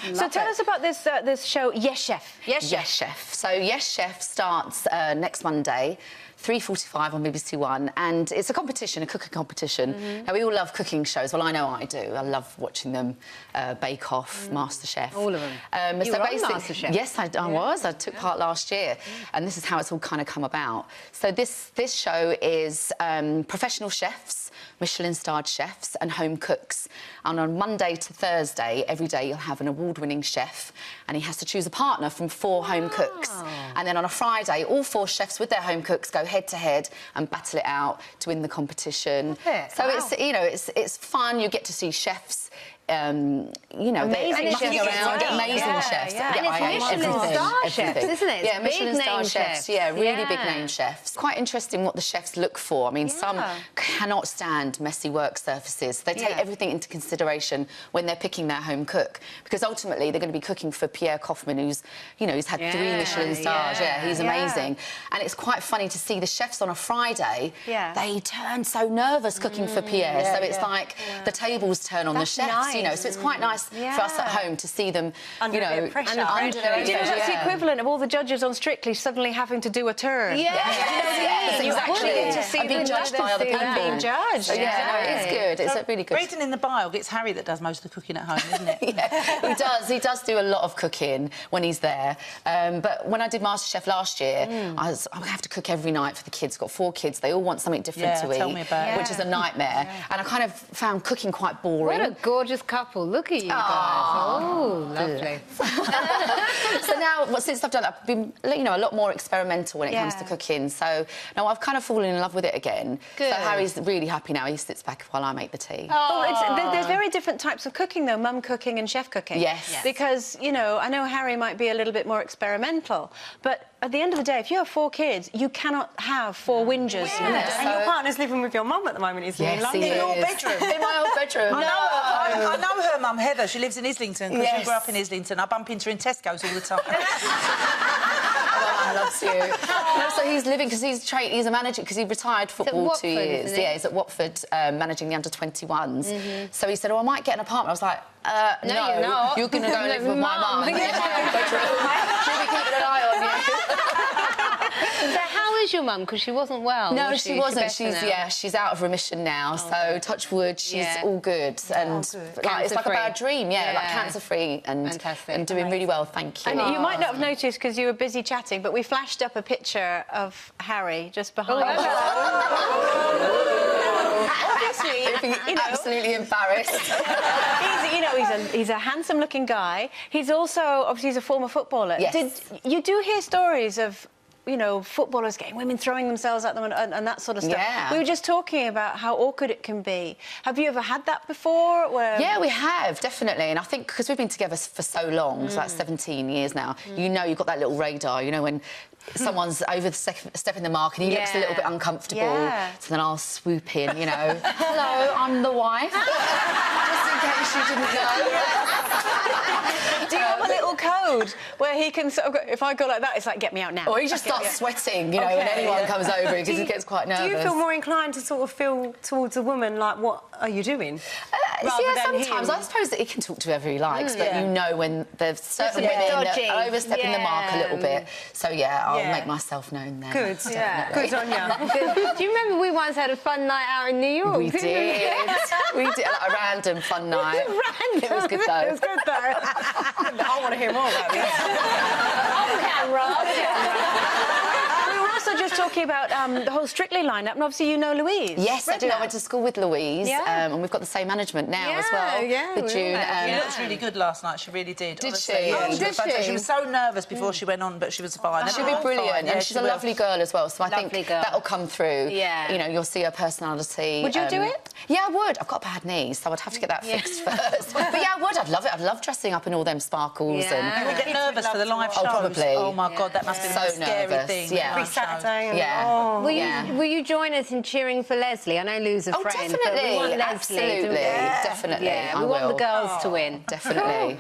So tell us about this show, Yes Chef. Yes Chef. So Yes Chef starts next Monday, 3:45 on BBC One, and it's a competition, a cooking competition. Now, we all love cooking shows. Well, I know I do. I love watching them, Bake Off, MasterChef. All of them. You were on MasterChef. Yes, I was. I took part last year, and this is how it's all kind of come about. So this show is professional chefs, Michelin-starred chefs and home cooks. And on Monday to Thursday, every day you'll have an award-winning chef, and he has to choose a partner from 4 home cooks. And then on a Friday, all 4 chefs with their home cooks go head-to-head and battle it out to win the competition. So it's, you know, it's fun. You get to see chefs. You know, amazing chefs around, amazing chefs. Yeah, and it's Michelin-starred chefs, isn't it? Yeah, Michelin-starred big-name chefs. Yeah, really big-name chefs. It's quite interesting what the chefs look for. I mean, some cannot stand messy work surfaces. They take everything into consideration when they're picking their home cook, because ultimately they're going to be cooking for Pierre Kaufman, who's, you know, he's had 3 Michelin stars. Yeah, he's amazing. And it's quite funny to see the chefs on a Friday. They turn so nervous cooking for Pierre. So it's like the tables turn on the chefs. Nice. You know, so it's quite nice for us at home to see them, under you know, pressure. Do you know that's the equivalent of all the judges on Strictly suddenly having to do a turn? Yes, You actually get to see and being judged by other people. being judged. So, yeah, no, it is good. It's really good. Reading in the biog, it's Harry that does most of the cooking at home, isn't it? He does. He does do a lot of cooking when he's there. But when I did MasterChef last year, I have to cook every night for the kids. I've got 4 kids. They all want something different to eat, tell me about it. which is a nightmare. And I kind of found cooking quite boring. What a gorgeous couple. Look at you guys. Oh, lovely. So now, since I've done that, I've been, you know, a lot more experimental when it comes to cooking. So now I've kind of fallen in love with it again. Good. So Harry's really happy now. He sits back while I make the tea. There's very different types of cooking, though, mum cooking and chef cooking. Yes. Because, you know, I know Harry might be a little bit more experimental, but at the end of the day, if you have 4 kids, you cannot have 4 whingers. And your partner's living with your mum at the moment, isn't he? Yes, In your bedroom. In my old bedroom. I know her mum, Heather. She lives in Islington because she grew up in Islington. I bump into her in Tesco's all the time. I loves you. No, so he's living because he's a manager because he retired football Watford, 2 years. isn't he? Yeah, he's at Watford managing the under-21s. So he said, "Oh, I might get an apartment." I was like, "No, you're not. You're going to go and live with my mum in my own bedroom. She'll be keeping an eye on you." So how is your mum? Because she wasn't well. No, was she wasn't. Better She's out of remission now. So touch wood, she's all good, and like, it's like a bad dream. Yeah, like cancer-free and doing really well. Thank you. And you might not have noticed because you were busy chatting, but we flashed up a picture of Harry just behind us. Obviously, you know, absolutely embarrassed. he's a handsome-looking guy. He's also obviously he's a former footballer. Yes. You do hear stories of, you know, footballers getting women throwing themselves at them and that sort of stuff. Yeah. We were just talking about how awkward it can be. Have you ever had that before? Yeah, we have, definitely. And I think because we've been together for so long, so like 17 years now, you know, you've got that little radar, you know, when someone's over the stepping the mark and he looks a little bit uncomfortable, so then I'll swoop in, you know. Hello, I'm the wife. Just in case you didn't know. Do you have a little code where he can sort of go, if I go like that, it's like, get me out now? Or he just starts sweating, you know, when anyone comes over because he gets quite nervous. Do you feel more inclined to sort of feel towards a woman like, what are you doing? Sometimes. I suppose that he can talk to whoever he likes, but you know when there's certain women that are overstepping the mark a little bit. So, I'll make myself known then. Good, good on you. Do you remember we once had a fun night out in New York? We did. We did, like, a random fun night. It was good, though. It was good, though. I want to hear more about this. We were also just talking about the whole Strictly lineup, and obviously you know Louise. Yes, I do. I went to school with Louise, and we've got the same management now as well. With June. She looked really good last night. She really did. Did honestly. she? Yeah, Oh, did she? She was so nervous before she went on, but she was fine. She'll be brilliant, and she's a lovely girl as well. So I think that'll come through. Yeah. You know, you'll see her personality. Would you do it? Yeah, I would. I've got a bad knee, so I'd have to get that fixed first. But yeah, I would. I'd love it. I'd love dressing up in all them sparkles. You would get nervous for the live shows. Oh, probably. Oh my God, that must be the most scary thing. Yeah. Every Saturday. Yeah. Will you join us in cheering for Leslie? I know Lou's a friend. Definitely. But we want Leslie, Absolutely. don't we? Definitely. Yeah, I we want the will. girls to win. Definitely.